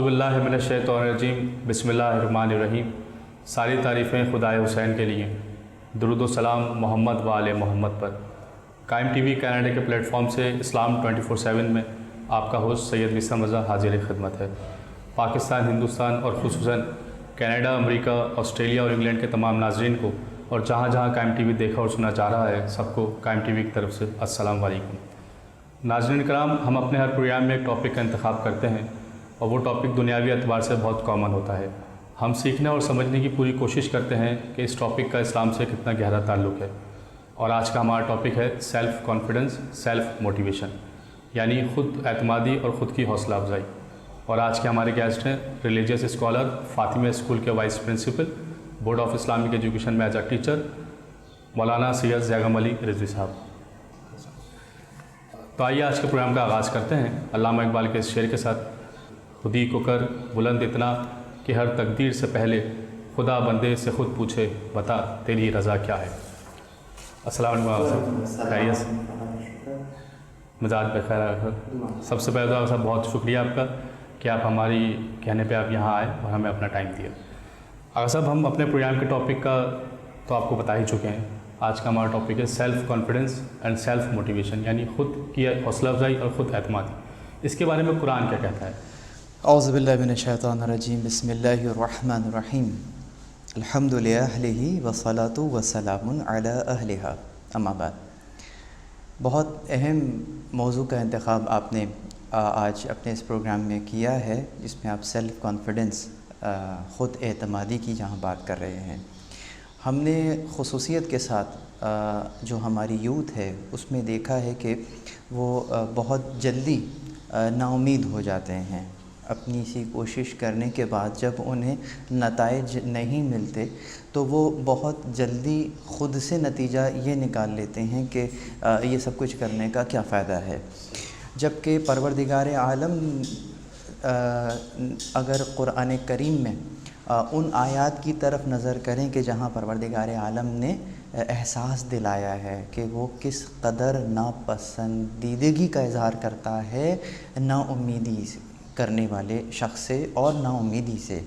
باللہ من الشیطان الرجیم بسم اللہ الرحمن الرحیم۔ ساری تعریفیں خدائے حسین کے لیے، درود و سلام محمد و آل محمد پر۔ قائم ٹی وی کینیڈا کے پلیٹ فارم سے اسلام 24/7 میں آپ کا ہوسٹ سید مصطفیٰ رضا حاضر خدمت ہے۔ پاکستان، ہندوستان اور خصوصاً کینیڈا، امریکہ، آسٹریلیا اور انگلینڈ کے تمام ناظرین کو اور جہاں جہاں قائم ٹی وی دیکھا اور سنا جا رہا ہے، سب کو قائم ٹی وی کی طرف سے السلام علیکم۔ ناظرین کرام، ہم اپنے ہر پروگرام میں ایک ٹاپک کا انتخاب کرتے ہیں اور وہ ٹاپک دنیاوی اعتبار سے بہت کامن ہوتا ہے۔ ہم سیکھنے اور سمجھنے کی پوری کوشش کرتے ہیں کہ اس ٹاپک کا اسلام سے کتنا گہرا تعلق ہے، اور آج کا ہمارا ٹاپک ہے سیلف کانفیڈنس، سیلف موٹیویشن، یعنی خود اعتمادی اور خود کی حوصلہ افزائی۔ اور آج کے ہمارے گیسٹ ہیں ریلیجیس اسکالر، فاطمہ اسکول کے vice principal, board of Islamic education میں as a teacher, Maulana Syed زیغم علی رضوی صاحب۔ تو آئیے آج کے پروگرام کا آغاز کرتے ہیں علامہ اقبال کے اس شعر کے ساتھ۔ خودی کو کر بلند اتنا کہ ہر تقدیر سے پہلے خدا بندے سے خود پوچھے، بتا تیری رضا کیا ہے۔ السلام علیکم صاحب، خیریت سے؟ مزاج بخیر ہے۔ سب سے پہلے تو صاحب بہت شکریہ آپ کا کہ آپ ہماری کہنے پہ آپ یہاں آئے اور ہمیں اپنا ٹائم دیا۔ اگر صاحب ہم اپنے پروگرام کے ٹاپک کا تو آپ کو بتا ہی چکے ہیں۔ آج کا ہمارا ٹاپک ہے self confidence and self motivation, یعنی خود کی حوصلہ افزائی اور خود اعتمادی۔ اس کے بارے میں قرآن کیا کہتا ہے؟ اعوذ باللہ من الشیطان الرجیم، بسم اللہ الرحمن الرحیم، الحمد للہ والصلاۃ والسلام علی اہلہا، اما بعد۔ بہت اہم موضوع کا انتخاب آپ نے آج اپنے اس پروگرام میں کیا ہے، جس میں آپ سیلف کانفیڈنس، خود اعتمادی کی جہاں بات کر رہے ہیں۔ ہم نے خصوصیت کے ساتھ جو ہماری یوتھ ہے اس میں دیکھا ہے کہ وہ بہت جلدی نا امید ہو جاتے ہیں۔ اپنی سی کوشش کرنے کے بعد جب انہیں نتائج نہیں ملتے تو وہ بہت جلدی خود سے نتیجہ یہ نکال لیتے ہیں کہ یہ سب کچھ کرنے کا کیا فائدہ ہے، جبکہ پروردگار عالم اگر قرآن کریم میں ان آیات کی طرف نظر کریں کہ جہاں پروردگار عالم نے احساس دلایا ہے کہ وہ کس قدر ناپسندیدگی کا اظہار کرتا ہے نا امیدی کرنے والے شخص سے اور نا امیدی سے۔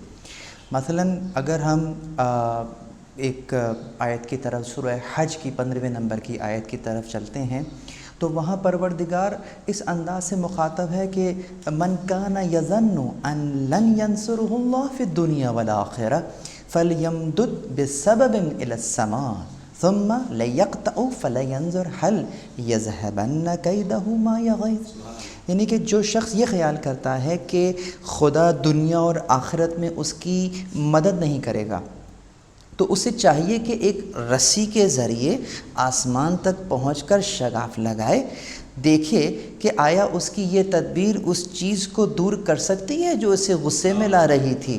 مثلاً اگر ہم ایک آیت کی طرف، سورہ حج کی 15ویں نمبر کی آیت کی طرف چلتے ہیں تو وہاں پروردگار اس انداز سے مخاطب ہے کہ من کان یظن ان لن ینصرہ اللہ فی الدنیا والآخرہ فلیمدد بسبب الی السماء ثم لیقطع فلینظر هل یذهبن کیدہ ما یغیظ۔ یعنی کہ جو شخص یہ خیال کرتا ہے کہ خدا دنیا اور آخرت میں اس کی مدد نہیں کرے گا تو اسے چاہیے کہ ایک رسی کے ذریعے آسمان تک پہنچ کر شگاف لگائے، دیکھے کہ آیا اس کی یہ تدبیر اس چیز کو دور کر سکتی ہے جو اسے غصے میں لا رہی تھی۔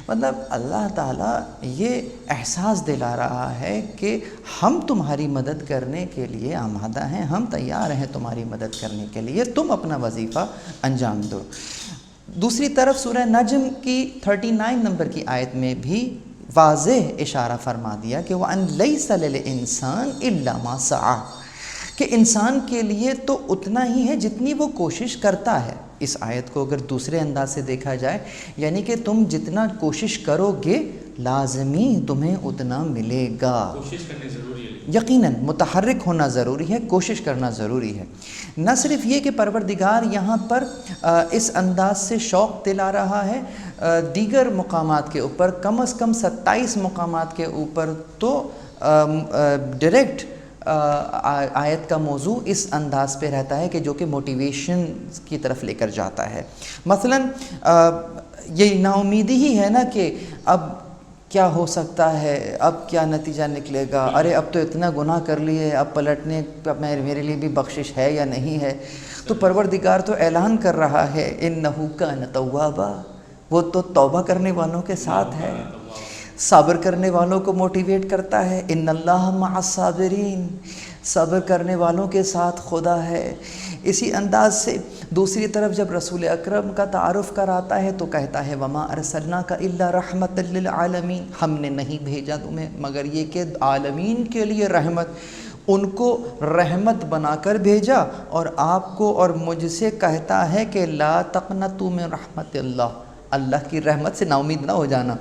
مطلب اللہ تعالیٰ یہ احساس دلا رہا ہے کہ ہم تمہاری مدد کرنے کے لیے آمادہ ہیں، ہم تیار ہیں تمہاری مدد کرنے کے لیے، تم اپنا وظیفہ انجام دو۔ دوسری طرف سورہ نجم کی 39 نمبر کی آیت میں بھی واضح اشارہ فرما دیا کہ وَأَن لَيْسَ لِلْإِنسَانِ إِلَّا مَا سَعَى، کہ انسان کے لیے تو اتنا ہی ہے جتنی وہ کوشش کرتا ہے۔ اس آیت کو اگر دوسرے انداز سے دیکھا جائے یعنی کہ تم جتنا کوشش کرو گے لازمی تمہیں اتنا ملے گا۔ کوشش کرنی ضروری ہے، یقیناً متحرک ہونا ضروری ہے، کوشش کرنا ضروری ہے۔ نہ صرف یہ کہ پروردگار یہاں پر اس انداز سے شوق دلا رہا ہے، دیگر مقامات کے اوپر کم از کم 27 مقامات کے اوپر تو ڈائریکٹ آیت کا موضوع اس انداز پہ رہتا ہے کہ جو کہ موٹیویشن کی طرف لے کر جاتا ہے۔ مثلاً یہ نا امیدی ہی ہے نا کہ اب کیا ہو سکتا ہے، اب کیا نتیجہ نکلے گا، ارے اب تو اتنا گناہ کر لیے، اب پلٹنے میرے لیے بھی بخشش ہے یا نہیں ہے۔ تو پروردگار تو اعلان کر رہا ہے انہ کان توابا، وہ تو توبہ کرنے والوں کے ساتھ ہے، صبر کرنے والوں کو موٹیویٹ کرتا ہے۔ ان اللہ مع الصابرین، صبر کرنے والوں کے ساتھ خدا ہے۔ اسی انداز سے دوسری طرف جب رسول اکرم کا تعارف کراتا ہے تو کہتا ہے وما ارسلناک الا رحمۃ للعالمین، ہم نے نہیں بھیجا تمہیں مگر یہ کہ عالمین کے لیے رحمت، ان کو رحمت بنا کر بھیجا، اور آپ کو اور مجھ سے کہتا ہے کہ لا تقنطوا من رحمت اللہ، اللہ کی رحمت سے نا امید نہ ہو جانا.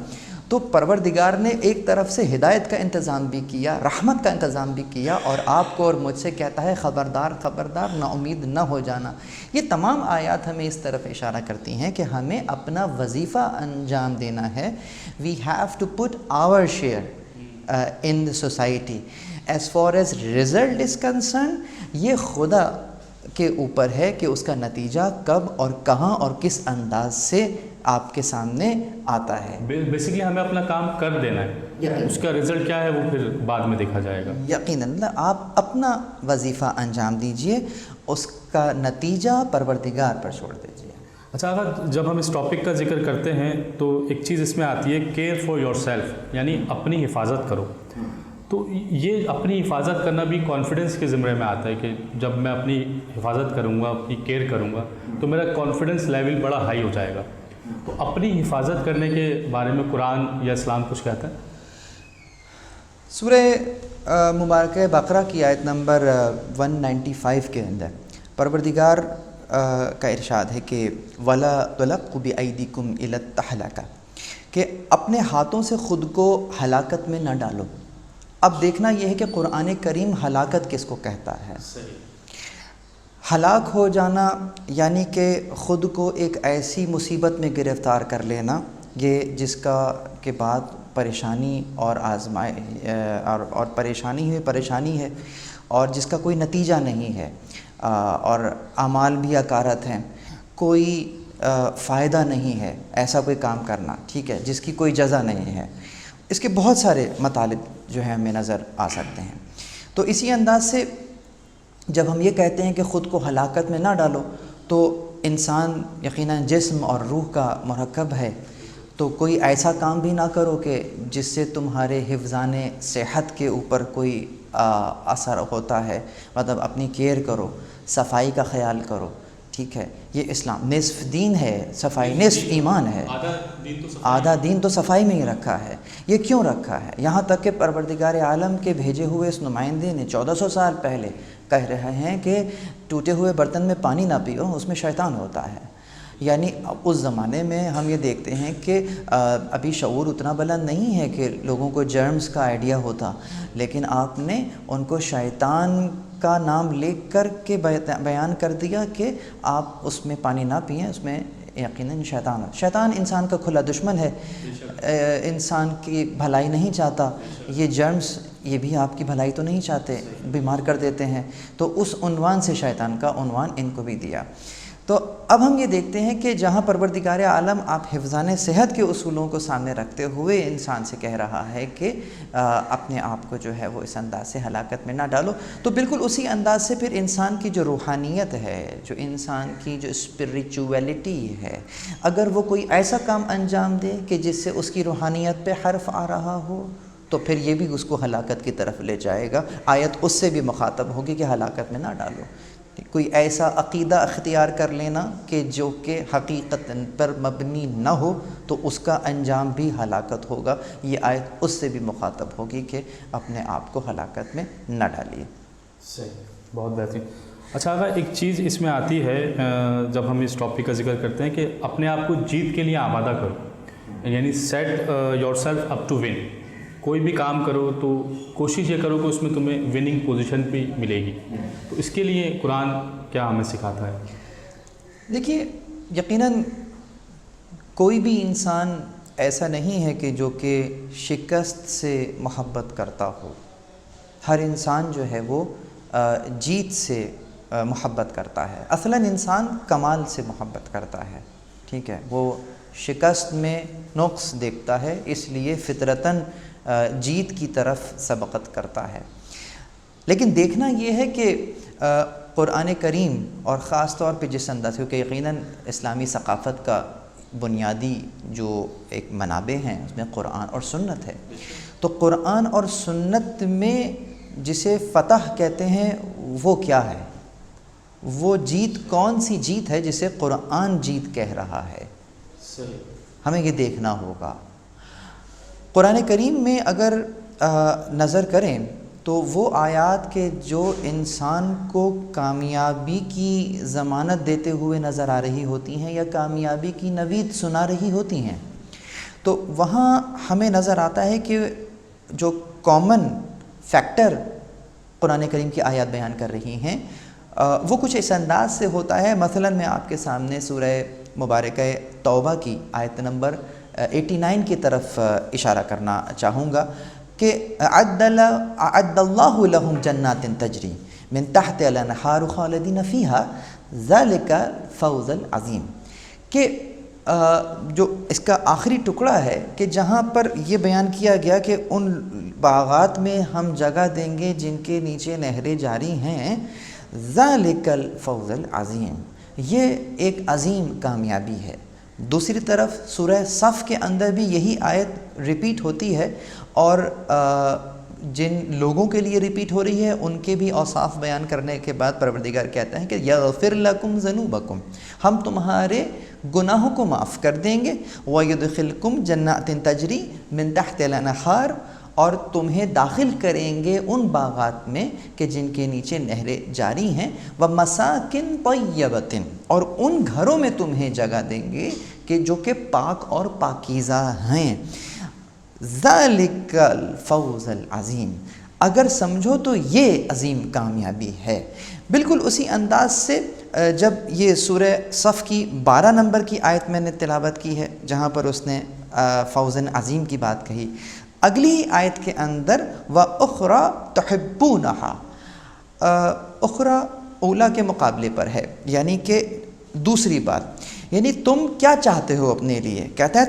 تو پروردگار نے ایک طرف سے ہدایت کا انتظام بھی کیا, رحمت کا انتظام بھی کیا, اور آپ کو اور مجھ سے کہتا ہے خبردار خبردار نا امید نہ ہو جانا. یہ تمام آیات ہمیں اس طرف اشارہ کرتی ہیں کہ ہمیں اپنا وظیفہ انجام دینا ہے. We have to put our share in the society. As far as result is concern, یہ خدا کے اوپر ہے کہ اس کا نتیجہ کب اور کہاں اور کس انداز سے آپ کے سامنے آتا ہے. بیسیکلی ہمیں اپنا کام کر دینا ہے, اس کا رزلٹ کیا ہے وہ پھر بعد میں دیکھا جائے گا. یقیناً آپ اپنا وظیفہ انجام دیجئے, اس کا نتیجہ پروردگار پر چھوڑ دیجئے. اچھا آقا, جب ہم اس ٹاپک کا ذکر کرتے ہیں تو ایک چیز اس میں آتی ہے کیئر فار یور سیلف, یعنی اپنی حفاظت کرو. تو یہ اپنی حفاظت کرنا بھی کانفیڈنس کے زمرے میں آتا ہے کہ جب میں اپنی حفاظت کروں گا, اپنی کیئر کروں گا, تو میرا کانفیڈنس لیول بڑا ہائی ہو جائے گا. تو اپنی حفاظت کرنے کے بارے میں قرآن یا اسلام کچھ کہتا ہے؟ سورہ مبارکہ بقرہ کی آیت نمبر 195 کے اندر پروردگار کا ارشاد ہے کہ وَلَا تُلَقُّوا بِأَيْدِيكُمْ إِلَى التَّهْلُكَةِ, کہ اپنے ہاتھوں سے خود کو ہلاکت میں نہ ڈالو. اب دیکھنا یہ ہے کہ قرآن کریم ہلاکت کس کو کہتا ہے. ہلاک ہو جانا یعنی کہ خود کو ایک ایسی مصیبت میں گرفتار کر لینا یہ جس کا کے بعد پریشانی اور اور پریشانی ہے اور جس کا کوئی نتیجہ نہیں ہے, اور اعمال بھی اکارت ہیں, کوئی فائدہ نہیں ہے ایسا کوئی کام کرنا, ٹھیک ہے, جس کی کوئی جزا نہیں ہے. اس کے بہت سارے مطالب جو ہیں ہمیں نظر آ سکتے ہیں. تو اسی انداز سے جب ہم یہ کہتے ہیں کہ خود کو ہلاکت میں نہ ڈالو, تو انسان یقیناً جسم اور روح کا مرکب ہے, تو کوئی ایسا کام بھی نہ کرو کہ جس سے تمہارے حفظان صحت کے اوپر کوئی اثر ہوتا ہے. مطلب اپنی کیئر کرو, صفائی کا خیال کرو, ٹھیک ہے. یہ اسلام نصف دین ہے, صفائی نصف ایمان ہے. آدھا دین تو صفائی میں ہی رکھا ہے. یہ کیوں رکھا ہے؟ یہاں تک کہ پروردگار عالم کے بھیجے ہوئے اس نمائندے نے 1400 سال پہلے کہہ رہے ہیں کہ ٹوٹے ہوئے برتن میں پانی نہ پیو, اس میں شیطان ہوتا ہے. یعنی اس زمانے میں ہم یہ دیکھتے ہیں کہ ابھی شعور اتنا بلند نہیں ہے کہ لوگوں کو جرمز کا آئیڈیا ہوتا, لیکن آپ نے ان کو شیطان کا نام لکھ کر کے بیان کر دیا کہ آپ اس میں پانی نہ پئیں, اس میں یقیناً شیطان انسان کا کھلا دشمن ہے, انسان کی بھلائی نہیں چاہتا. یہ جرمز یہ بھی آپ کی بھلائی تو نہیں چاہتے, بیمار کر دیتے ہیں. تو اس عنوان سے شیطان کا عنوان ان کو بھی دیا. تو اب ہم یہ دیکھتے ہیں کہ جہاں پروردگار عالم آپ حفظان صحت کے اصولوں کو سامنے رکھتے ہوئے انسان سے کہہ رہا ہے کہ اپنے آپ کو جو ہے وہ اس انداز سے ہلاکت میں نہ ڈالو, تو بالکل اسی انداز سے پھر انسان کی جو روحانیت ہے, جو انسان کی جو اسپریچویلٹی ہے, اگر وہ کوئی ایسا کام انجام دے کہ جس سے اس کی روحانیت پہ حرف آ رہا ہو, تو پھر یہ بھی اس کو ہلاکت کی طرف لے جائے گا. آیت اس سے بھی مخاطب ہوگی کہ ہلاکت میں نہ ڈالو. کوئی ایسا عقیدہ اختیار کر لینا کہ جو کہ حقیقت پر مبنی نہ ہو, تو اس کا انجام بھی ہلاکت ہوگا. یہ آیت اس سے بھی مخاطب ہوگی کہ اپنے آپ کو ہلاکت میں نہ ڈالیے. صحیح, بہت بہترین. اچھا اگر ایک چیز اس میں آتی ہے جب ہم اس ٹاپک کا ذکر کرتے ہیں کہ اپنے آپ کو جیت کے لیے آمادہ کرو, یعنی set yourself up to win. کوئی بھی کام کرو تو کوشش یہ کرو کہ اس میں تمہیں وننگ پوزیشن بھی ملے گی. تو اس کے لیے قرآن کیا ہمیں سکھاتا ہے؟ دیکھیے, یقیناً کوئی بھی انسان ایسا نہیں ہے کہ جو کہ شکست سے محبت کرتا ہو. ہر انسان جو ہے وہ جیت سے محبت کرتا ہے. اصلاً انسان کمال سے محبت کرتا ہے, ٹھیک ہے. وہ شکست میں نقص دیکھتا ہے, اس لیے فطرتاً جیت کی طرف سبقت کرتا ہے. لیکن دیکھنا یہ ہے کہ قرآن کریم اور خاص طور پہ جس انداز, کیونکہ یقیناً اسلامی ثقافت کا بنیادی جو ایک منابع ہیں اس میں قرآن اور سنت ہے. تو قرآن اور سنت میں جسے فتح کہتے ہیں وہ کیا ہے, وہ جیت کون سی جیت ہے جسے قرآن جیت کہہ رہا ہے, ہمیں یہ دیکھنا ہوگا. قرآن کریم میں اگر نظر کریں تو وہ آیات کے جو انسان کو کامیابی کی ضمانت دیتے ہوئے نظر آ رہی ہوتی ہیں یا کامیابی کی نوید سنا رہی ہوتی ہیں، تو وہاں ہمیں نظر آتا ہے کہ جو کامن فیکٹر قرآن کریم کی آیات بیان کر رہی ہیں وہ کچھ اس انداز سے ہوتا ہے. مثلا میں آپ کے سامنے سورہ مبارکہ توبہ کی آیت نمبر 89 کی طرف اشارہ کرنا چاہوں گا کہ اعد اللہ لہم جنات تجری من تحت الانہار خالدین فیہا ذالک الفوز العظیم، کہ جو اس کا آخری ٹکڑا ہے کہ جہاں پر یہ بیان کیا گیا کہ ان باغات میں ہم جگہ دیں گے جن کے نیچے نہریں جاری ہیں، ذالک الفوز العظیم، یہ ایک عظیم کامیابی ہے. دوسری طرف سورہ صف کے اندر بھی یہی آیت ریپیٹ ہوتی ہے، اور جن لوگوں کے لیے ریپیٹ ہو رہی ہے ان کے بھی اوصاف بیان کرنے کے بعد پروردگار کہتا ہے کہ یغفر لکم ذنوبکم، ہم تمہارے گناہوں کو معاف کر دیں گے، وَيُدْخِلْكُمْ جَنَّاتٍ تَجْرِي مِن تَحْتِ الْأَنْہَارِ، اور تمہیں داخل کریں گے ان باغات میں کہ جن کے نیچے نہریں جاری ہیں، وَمَسَاكِن طَيِّبَةٍ، اور ان گھروں میں تمہیں جگہ دیں گے کہ جو کہ پاک اور پاکیزہ ہیں. ذَلِكَ الْفَوْزَ الْعَظِيمُ، اگر سمجھو تو یہ عظیم کامیابی ہے. بالکل اسی انداز سے جب یہ سورہ صف کی 12 نمبر کی آیت میں نے تلاوت کی ہے جہاں پر اس نے فوز عظیم کی بات کہی، اگلی آیت کے اندر وَأُخْرَى تُحِبُّونَهَا، اخرى اولا کے مقابلے پر ہے، یعنی کہ دوسری بات، یعنی تم کیا چاہتے ہو اپنے لیے، کہتا ہے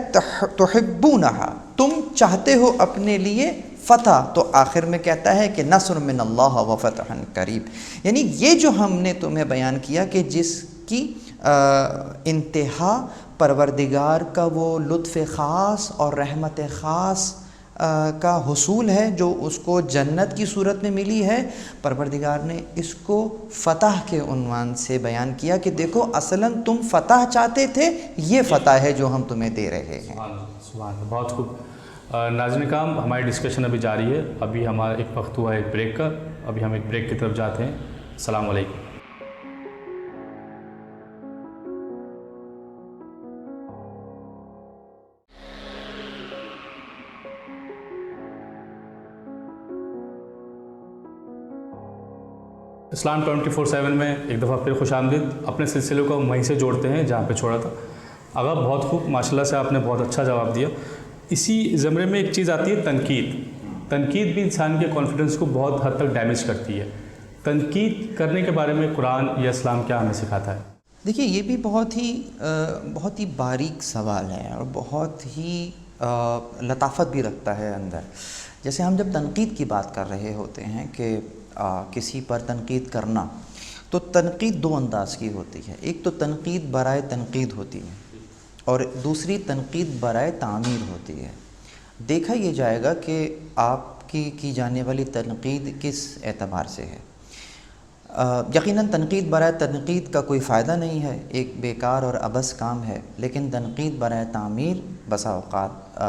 تحبونہا، تم چاہتے ہو اپنے لیے فتح، تو آخر میں کہتا ہے کہ نصر من اللہ و فتح قریب، یعنی یہ جو ہم نے تمہیں بیان کیا کہ جس کی انتہا پروردگار کا وہ لطف خاص اور رحمت خاص کا حصول ہے جو اس کو جنت کی صورت میں ملی ہے، پروردگار نے اس کو فتح کے عنوان سے بیان کیا کہ دیکھو اصلاً تم فتح چاہتے تھے، یہ فتح ہے جو ہم تمہیں دے رہے ہیں. سبحان اللہ، بہت خوب. ناظرین کرام، ہماری ڈسکشن ابھی جاری ہے. ابھی ہمارا ایک وقت ہوا ہے ایک بریک کا، ابھی ہم ایک بریک کی طرف جاتے ہیں. السلام علیکم. اسلام 24/7 میں ایک دفعہ پھر خوش آمدید. اپنے سلسلے کو وہیں سے جوڑتے ہیں جہاں پہ چھوڑا تھا. آغا بہت خوب، ماشاءاللہ سے آپ نے بہت اچھا جواب دیا. اسی زمرے میں ایک چیز آتی ہے تنقید. تنقید بھی انسان کے کانفیڈنس کو بہت حد تک ڈیمیج کرتی ہے. تنقید کرنے کے بارے میں قرآن یا اسلام کیا ہمیں سکھاتا ہے؟ دیکھیے یہ بھی بہت ہی باریک سوال ہے اور بہت ہی لطافت بھی رکھتا ہے اندر. جیسے ہم جب تنقید کی بات کر رہے ہوتے ہیں کہ کسی پر تنقید کرنا، تو تنقید دو انداز کی ہوتی ہے. ایک تو تنقید برائے تنقید ہوتی ہے اور دوسری تنقید برائے تعمیر ہوتی ہے. دیکھا یہ جائے گا کہ آپ کی جانے والی تنقید کس اعتبار سے ہے. یقیناً تنقید برائے تنقید کا کوئی فائدہ نہیں ہے، ایک بیکار اور عبث کام ہے، لیکن تنقید برائے تعمیر بسا اوقات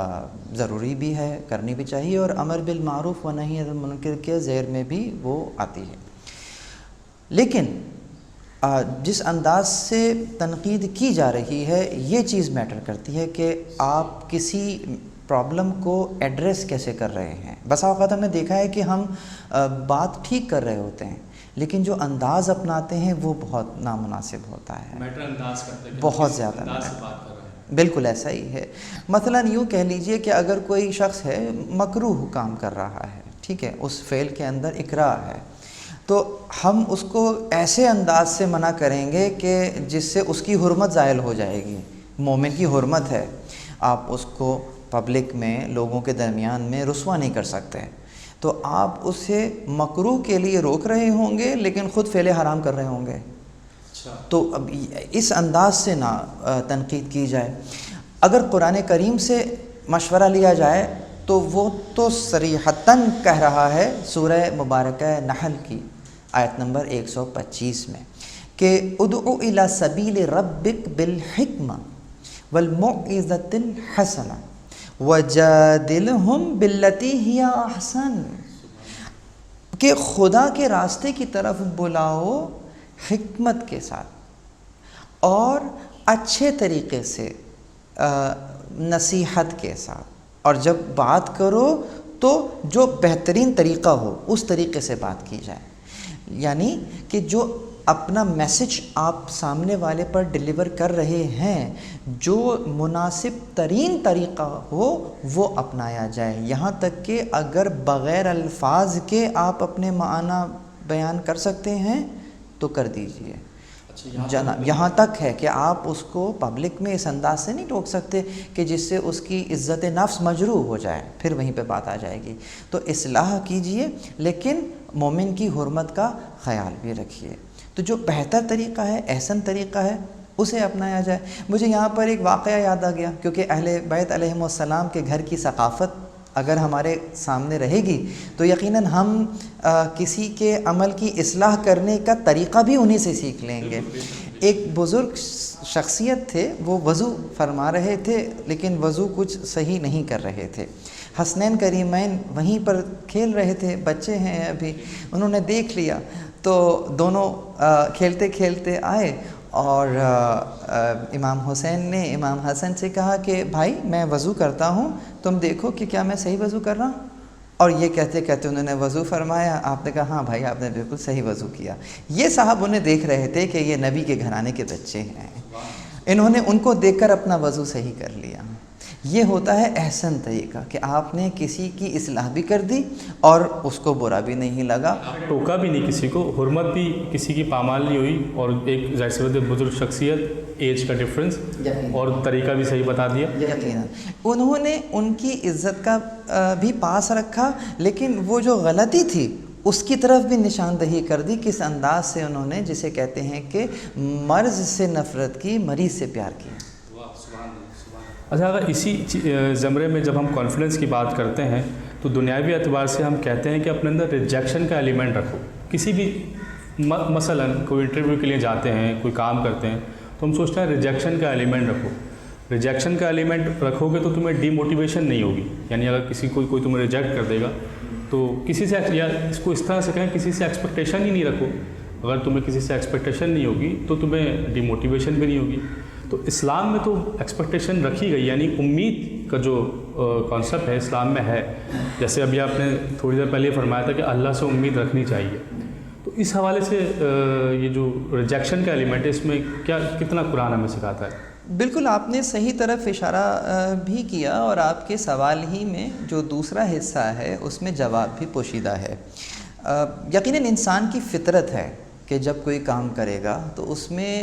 ضروری بھی ہے، کرنی بھی چاہیے، اور امر بالمعروف و نہی عن المنکر کے ذیل میں بھی وہ آتی ہے. لیکن جس انداز سے تنقید کی جا رہی ہے یہ چیز میٹر کرتی ہے کہ آپ کسی پرابلم کو ایڈریس کیسے کر رہے ہیں. بسا اوقات ہم نے دیکھا ہے کہ ہم بات ٹھیک کر رہے ہوتے ہیں لیکن جو انداز اپناتے ہیں وہ بہت نامناسب ہوتا ہے، میٹر انداز کرتے ہیں، بہت زیادہ انداز سے بات کر رہے ہیں. بالکل ایسا ہی ہے. مثلا یوں کہہ لیجئے کہ اگر کوئی شخص ہے مکروہ کام کر رہا ہے، ٹھیک ہے، اس فعل کے اندر اکراہ ہے، تو ہم اس کو ایسے انداز سے منع کریں گے کہ جس سے اس کی حرمت زائل ہو جائے گی. مومن کی حرمت ہے، آپ اس کو پبلک میں لوگوں کے درمیان میں رسوا نہیں کر سکتے، تو آپ اسے مکروہ کے لیے روک رہے ہوں گے لیکن خود فعل حرام کر رہے ہوں گے. تو اب اس انداز سے نہ تنقید کی جائے. اگر قرآن کریم سے مشورہ لیا جائے تو وہ تو صریحتاً کہہ رہا ہے سورہ مبارکہ نحل کی آیت نمبر 125 میں کہ ادعو الی سبیل ربک بالحکمہ والموعظۃ الحسنہ وجادلہم باللتی ہی احسن. کہ خدا کے راستے کی طرف بلاؤ حکمت کے ساتھ اور اچھے طریقے سے، نصیحت کے ساتھ، اور جب بات کرو تو جو بہترین طریقہ ہو اس طریقے سے بات کی جائے، یعنی کہ جو اپنا میسج آپ سامنے والے پر ڈیلیور کر رہے ہیں جو مناسب ترین طریقہ ہو وہ اپنایا جائے، یہاں تک کہ اگر بغیر الفاظ کے آپ اپنے معنی بیان کر سکتے ہیں تو کر دیجئے۔ جناب یہاں تک ہے کہ آپ اس کو پبلک میں اس انداز سے نہیں ٹوک سکتے کہ جس سے اس کی عزت نفس مجروح ہو جائے، پھر وہیں پہ بات آ جائے گی۔ تو اصلاح کیجئے لیکن مومن کی حرمت کا خیال بھی رکھیے۔ تو جو بہتر طریقہ ہے، احسن طریقہ ہے، اسے اپنایا جائے۔ مجھے یہاں پر ایک واقعہ یاد آ گیا، کیونکہ اہل بیت علیہم السلام کے گھر کی ثقافت اگر ہمارے سامنے رہے گی تو یقیناً ہم کسی کے عمل کی اصلاح کرنے کا طریقہ بھی انہی سے سیکھ لیں گے۔ ایک بزرگ شخصیت تھے، وہ وضو فرما رہے تھے لیکن وضو کچھ صحیح نہیں کر رہے تھے۔ حسنین کریمین وہیں پر کھیل رہے تھے، بچے ہیں ابھی، انہوں نے دیکھ لیا تو دونوں کھیلتے کھیلتے آئے اور امام حسین نے امام حسن سے کہا کہ بھائی میں وضو کرتا ہوں، تم دیکھو کہ کیا میں صحیح وضو کر رہا ہوں؟ اور یہ کہتے کہتے انہوں نے وضو فرمایا۔ آپ نے کہا ہاں بھائی آپ نے بالکل صحیح وضو کیا۔ یہ صاحب انہیں دیکھ رہے تھے کہ یہ نبی کے گھرانے کے بچے ہیں، انہوں نے ان کو دیکھ کر اپنا وضو صحیح کر لیا۔ یہ ہوتا ہے احسن طریقہ کہ آپ نے کسی کی اصلاح بھی کر دی اور اس کو برا بھی نہیں لگا، ٹوکا بھی نہیں کسی کو، حرمت بھی کسی کی پامال نہیں ہوئی، اور ایک ظاہر سی بات ہے بزرگ شخصیت، ایج کا ڈفرینس اور طریقہ بھی صحیح بتا دیا۔ یقیناً انہوں نے ان کی عزت کا بھی پاس رکھا، لیکن وہ جو غلطی تھی اس کی طرف بھی نشاندہی کر دی، کس انداز سے انہوں نے، جسے کہتے ہیں کہ مرض سے نفرت کی، مریض سے پیار کیا۔ اچھا، اگر اسی زمرے میں جب ہم کانفیڈنس کی بات کرتے ہیں تو دنیاوی اعتبار سے ہم کہتے ہیں کہ اپنے اندر ریجیکشن کا ایلیمنٹ رکھو۔ کسی بھی مثلا کوئی انٹرویو کے لیے جاتے ہیں، کوئی کام کرتے ہیں تو ہم سوچتے ہیں ریجیکشن کا ایلیمنٹ رکھو۔ ریجیکشن کا ایلیمنٹ رکھو گے تو تمہیں ڈی موٹیویشن نہیں ہوگی، یعنی اگر کوئی تمہیں ریجیکٹ کر دے گا تو کسی سے، یا اس کو اس طرح سے کہیں کسی سے ایکسپیکٹیشن ہی نہیں رکھو۔ اگر تمہیں کسی سے ایکسپیکٹیشن نہیں ہوگی تو تمہیں ڈی موٹیویشن بھی نہیں ہوگی۔ تو اسلام میں تو ایکسپیکٹیشن رکھی گئی، یعنی امید کا جو کانسیپٹ ہے اسلام میں ہے، جیسے ابھی آپ نے تھوڑی دیر پہلے فرمایا تھا کہ اللہ سے امید رکھنی چاہیے۔ تو اس حوالے سے یہ جو ریجیکشن کا ایلیمنٹ ہے اس میں کتنا قرآن ہمیں سکھاتا ہے؟ بالکل آپ نے صحیح طرف اشارہ بھی کیا، اور آپ کے سوال ہی میں جو دوسرا حصہ ہے اس میں جواب بھی پوشیدہ ہے۔ یقیناً انسان کی فطرت ہے کہ جب کوئی کام کرے گا تو اس میں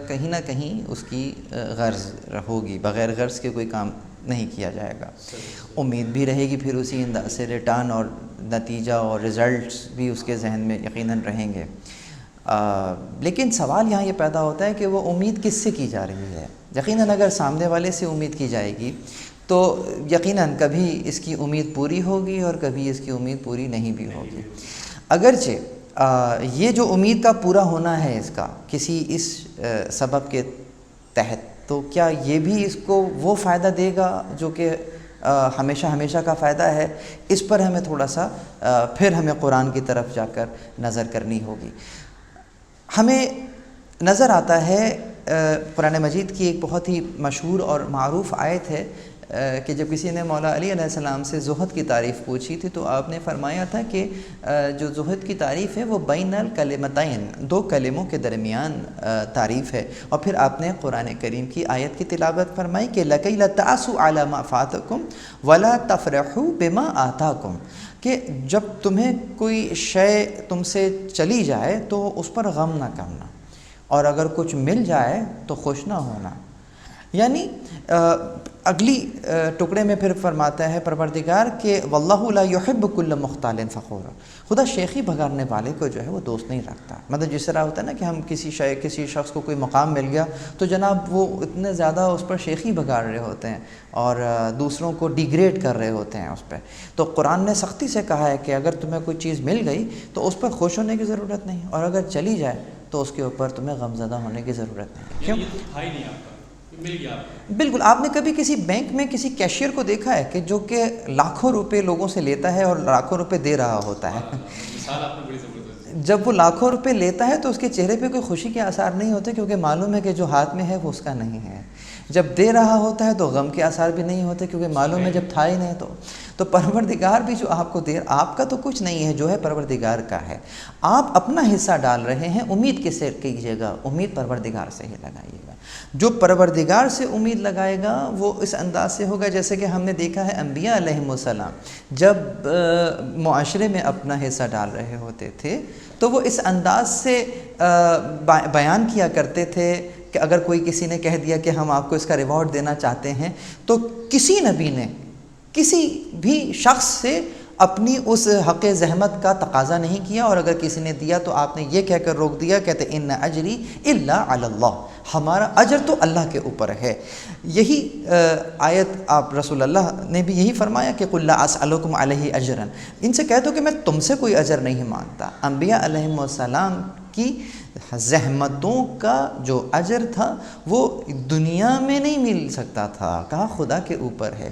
کہیں نہ کہیں اس کی غرض ہوگی، بغیر غرض کے کوئی کام نہیں کیا جائے گا۔ امید بھی رہے گی، پھر اسی انداز سے ریٹرن اور نتیجہ اور رزلٹس بھی اس کے ذہن میں یقیناً رہیں گے۔ لیکن سوال یہاں یہ پیدا ہوتا ہے کہ وہ امید کس سے کی جا رہی ہے؟ یقیناً اگر سامنے والے سے امید کی جائے گی تو یقیناً کبھی اس کی امید پوری ہوگی اور کبھی اس کی امید پوری نہیں بھی ہوگی۔ اگرچہ یہ جو امید کا پورا ہونا ہے اس کا کسی اس سبب کے تحت، تو کیا یہ بھی اس کو وہ فائدہ دے گا جو کہ ہمیشہ ہمیشہ کا فائدہ ہے؟ اس پر ہمیں تھوڑا سا پھر ہمیں قرآن کی طرف جا کر نظر کرنی ہوگی۔ ہمیں نظر آتا ہے قرآن مجید کی ایک بہت ہی مشہور اور معروف آیت ہے کہ جب کسی نے مولا علی علیہ السلام سے زہد کی تعریف پوچھی تھی تو آپ نے فرمایا تھا کہ جو زہد کی تعریف ہے وہ بین الکلمتین، دو کلموں کے درمیان تعریف ہے، اور پھر آپ نے قرآن کریم کی آیت کی تلاوت فرمائی کہ لَكَيْ لَتَعْسُوا عَلَى مَا فَاتَكُمْ وَلَا تَفْرَحُوا بِمَا آتَاكُمْ، کہ جب تمہیں کوئی شے تم سے چلی جائے تو اس پر غم نہ کرنا، اور اگر کچھ مل جائے تو خوش نہ ہونا۔ یعنی اگلی ٹکڑے میں پھر فرماتا ہے پروردگار کہ واللہ لا يحب كل مختال فخور، خدا شیخی بگاڑنے والے کو جو ہے وہ دوست نہیں رکھتا۔ مطلب جس طرح ہوتا ہے نا کہ ہم کسی شخص کو کوئی مقام مل گیا تو جناب وہ اتنے زیادہ اس پر شیخی بگاڑ رہے ہوتے ہیں اور دوسروں کو ڈیگریڈ کر رہے ہوتے ہیں اس پہ۔ تو قرآن نے سختی سے کہا ہے کہ اگر تمہیں کوئی چیز مل گئی تو اس پر خوش ہونے کی ضرورت نہیں، اور اگر چلی جائے تو اس کے اوپر تمہیں غمزدہ ہونے کی ضرورت نہیں۔ کیوں؟ بالکل، آپ نے کبھی کسی بینک میں کسی کیشیئر کو دیکھا ہے کہ جو کہ لاکھوں روپے لوگوں سے لیتا ہے اور لاکھوں روپے دے رہا ہوتا ہے؟ جب وہ لاکھوں روپے لیتا ہے تو اس کے چہرے پہ کوئی خوشی کے آثار نہیں ہوتے، کیونکہ معلوم ہے کہ جو ہاتھ میں ہے وہ اس کا نہیں ہے۔ جب دے رہا ہوتا ہے تو غم کے آثار بھی نہیں ہوتے، کیونکہ معلوم ہے جب تھا ہی نہیں تو پروردگار بھی جو آپ کو دے، آپ کا تو کچھ نہیں ہے، جو ہے پروردگار کا ہے۔ آپ اپنا حصہ ڈال رہے ہیں، امید کس سے کیجیے گا؟ امید پروردگار سے ہی لگائیے گا۔ جو پروردگار سے امید لگائے گا وہ اس انداز سے ہوگا جیسے کہ ہم نے دیکھا ہے انبیاء علیہم السلام جب معاشرے میں اپنا حصہ ڈال رہے ہوتے تھے تو وہ اس انداز سے بیان کیا کرتے تھے کہ اگر کوئی کسی نے کہہ دیا کہ ہم آپ کو اس کا ریوارڈ دینا چاہتے ہیں تو کسی نبی نے کسی بھی شخص سے اپنی اس حق زحمت کا تقاضا نہیں کیا، اور اگر کسی نے دیا تو آپ نے یہ کہہ کر روک دیا، کہتے ان اجری الا علی اللہ، ہمارا اجر تو اللہ کے اوپر ہے۔ یہی آیت آپ رسول اللہ نے بھی یہی فرمایا کہ قل لا اسألکم علیہ اجرا، ان سے کہہ دو کہ میں تم سے کوئی اجر نہیں مانگتا۔ انبیاء علیہم السلام کی زحمتوں کا جو اجر تھا وہ دنیا میں نہیں مل سکتا تھا، کہا خدا کے اوپر ہے۔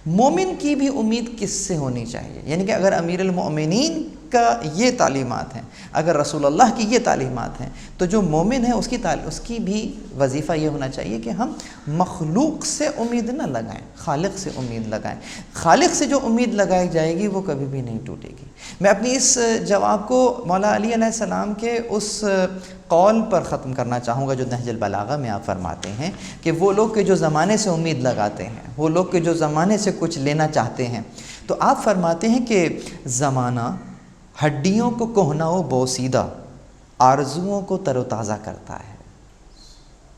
مومن کی بھی امید کس سے ہونی چاہیے؟ یعنی کہ اگر امیر المؤمنین کا یہ تعلیمات ہیں، اگر رسول اللہ کی یہ تعلیمات ہیں، تو جو مومن ہے اس کی بھی وظیفہ یہ ہونا چاہیے کہ ہم مخلوق سے امید نہ لگائیں، خالق سے امید لگائیں۔ خالق سے جو امید لگائی جائے گی وہ کبھی بھی نہیں ٹوٹے گی۔ میں اپنی اس جواب کو مولا علی علیہ السلام کے اس قول پر ختم کرنا چاہوں گا جو نہج البلاغہ میں آپ فرماتے ہیں کہ وہ لوگ کہ جو زمانے سے امید لگاتے ہیں، وہ لوگ کہ جو زمانے سے کچھ لینا چاہتے ہیں، تو آپ فرماتے ہیں کہ زمانہ ہڈیوں کو کہنا و بوسیدہ، آرزوؤں کو تر و تازہ کرتا ہے،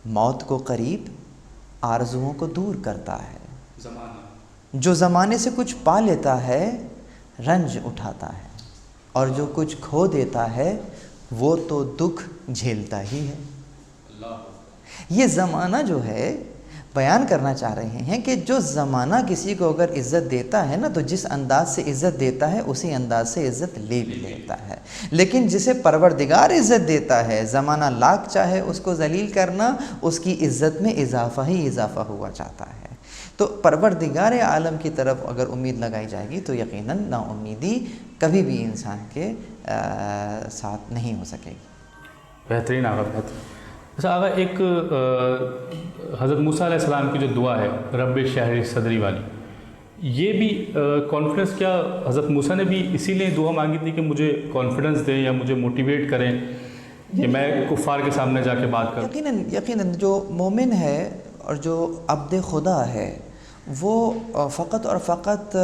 موت کو قریب، آرزوؤں کو دور کرتا ہے۔ جو زمانے سے کچھ پا لیتا ہے رنج اٹھاتا ہے، اور جو کچھ کھو دیتا ہے وہ تو دکھ جھیلتا ہی ہے۔ یہ زمانہ جو ہے بیان کرنا چاہ رہے ہیں کہ جو زمانہ کسی کو اگر عزت دیتا ہے نا تو جس انداز سے عزت دیتا ہے اسی انداز سے عزت لے بھی لیتا ہے، لیکن جسے پروردگار عزت دیتا ہے زمانہ لاکھ چاہے اس کو ذلیل کرنا، اس کی عزت میں اضافہ ہی اضافہ ہوا چاہتا ہے۔ تو پروردگار عالم کی طرف اگر امید لگائی جائے گی تو یقیناً نا امیدی کبھی بھی انسان کے ساتھ نہیں ہو سکے گی۔ بہترین آغا، بہترین۔ اچھا آغا، ایک حضرت موسیٰ علیہ السلام کی جو دعا ہے رب اشرح صدری والی، یہ بھی کانفیڈنس، کیا حضرت موسیٰ نے بھی اسی لیے دعا مانگی تھی کہ مجھے کانفیڈنس دیں یا مجھے موٹیویٹ کریں کہ میں کفار کے سامنے جا کے بات کروں؟ یقیناً جو مومن ہے اور جو عبد خدا ہے وہ فقط اور فقط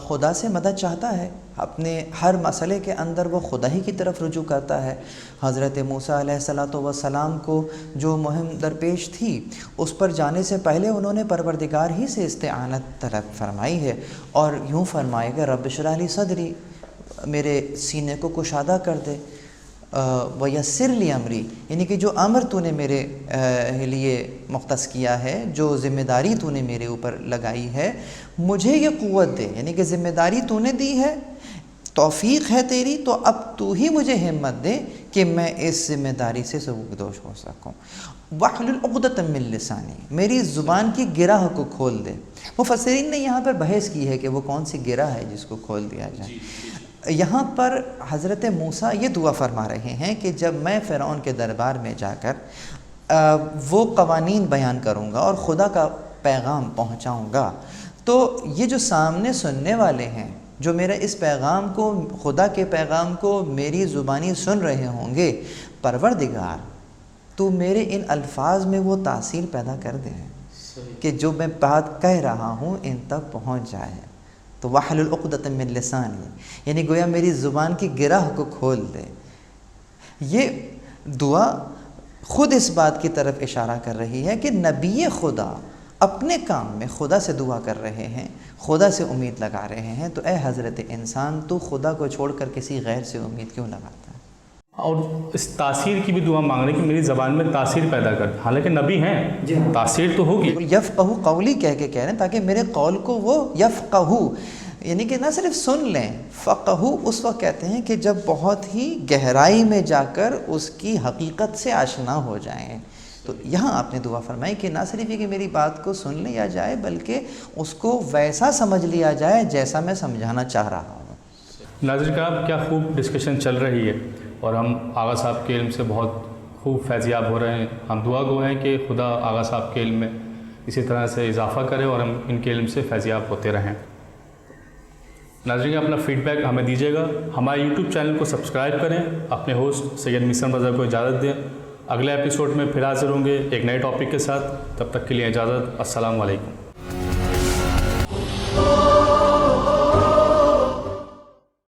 خدا سے مدد چاہتا ہے، اپنے ہر مسئلے کے اندر وہ خدا ہی کی طرف رجوع کرتا ہے۔ حضرت موسیٰ علیہ السلام کو جو مہم درپیش تھی اس پر جانے سے پہلے انہوں نے پروردگار ہی سے استعانت طلب فرمائی ہے، اور یوں فرمائے گا رب اشرح لی صدری، میرے سینے کو کشادہ کر دے، ویسر لی امری، یعنی کہ جو امر تو نے میرے لیے مختص کیا ہے، جو ذمہ داری تو نے میرے اوپر لگائی ہے، مجھے یہ قوت دے، یعنی کہ ذمہ داری تو نے دی ہے، توفیق ہے تیری، تو اب تو ہی مجھے ہمت دے کہ میں اس ذمہ داری سے سبکدوش ہو سکوں۔ واحلل عقدۃ من لسانی، میری زبان کی گرہ کو کھول دے۔ مفسرین نے یہاں پر بحث کی ہے کہ وہ کون سی گرہ ہے جس کو کھول دیا جائے۔ یہاں پر حضرت موسیٰ یہ دعا فرما رہے ہیں کہ جب میں فرعون کے دربار میں جا کر وہ قوانین بیان کروں گا اور خدا کا پیغام پہنچاؤں گا تو یہ جو سامنے سننے والے ہیں، جو میرا اس پیغام کو، خدا کے پیغام کو میری زبانی سن رہے ہوں گے، پروردگار تو میرے ان الفاظ میں وہ تاثیر پیدا کر دے کہ جو میں بات کہہ رہا ہوں ان تک پہنچ جائے۔ تو واحلل عقدۃ من لسانی، یعنی گویا میری زبان کی گرہ کو کھول دے۔ یہ دعا خود اس بات کی طرف اشارہ کر رہی ہے کہ نبی خدا اپنے کام میں خدا سے دعا کر رہے ہیں، خدا سے امید لگا رہے ہیں، تو اے حضرت انسان تو خدا کو چھوڑ کر کسی غیر سے امید کیوں لگاتا ہے؟ اور اس تاثیر کی بھی دعا مانگ رہے ہیں کہ میری زبان میں تاثیر پیدا کر، حالانکہ نبی ہیں، تاثیر تو ہوگی۔ یفقہو قولی کہہ کے کہہ رہے ہیں تاکہ میرے قول کو وہ یفقہو، یعنی کہ نہ صرف سن لیں، فقہو اس وقت کہتے ہیں کہ جب بہت ہی گہرائی میں جا کر اس کی حقیقت سے آشنا ہو جائیں۔ تو یہاں آپ نے دعا فرمائی کہ نہ صرف یہ کہ میری بات کو سن لیا جائے بلکہ اس کو ویسا سمجھ لیا جائے جیسا میں سمجھانا چاہ رہا ہوں۔ ناظرین کرام، کیا خوب ڈسکشن چل رہی ہے اور ہم آغا صاحب کے علم سے بہت خوب فیضیاب ہو رہے ہیں. ہم دعا گو ہیں کہ خدا آغا صاحب کے علم میں اسی طرح سے اضافہ کرے اور ہم ان کے علم سے فیضیاب ہوتے رہیں. ناظرین اپنا فیڈ بیک ہمیں دیجیے گا. ہمارے یوٹیوب چینل کو سبسکرائب کریں. اپنے ہوسٹ سید میثم رضا کو اجازت دیں. اگلے ایپیسوڈ میں پھر حاضر ہوں گے ایک نئے ٹاپک کے ساتھ. تب تک کے لیے اجازت. السلام علیکم.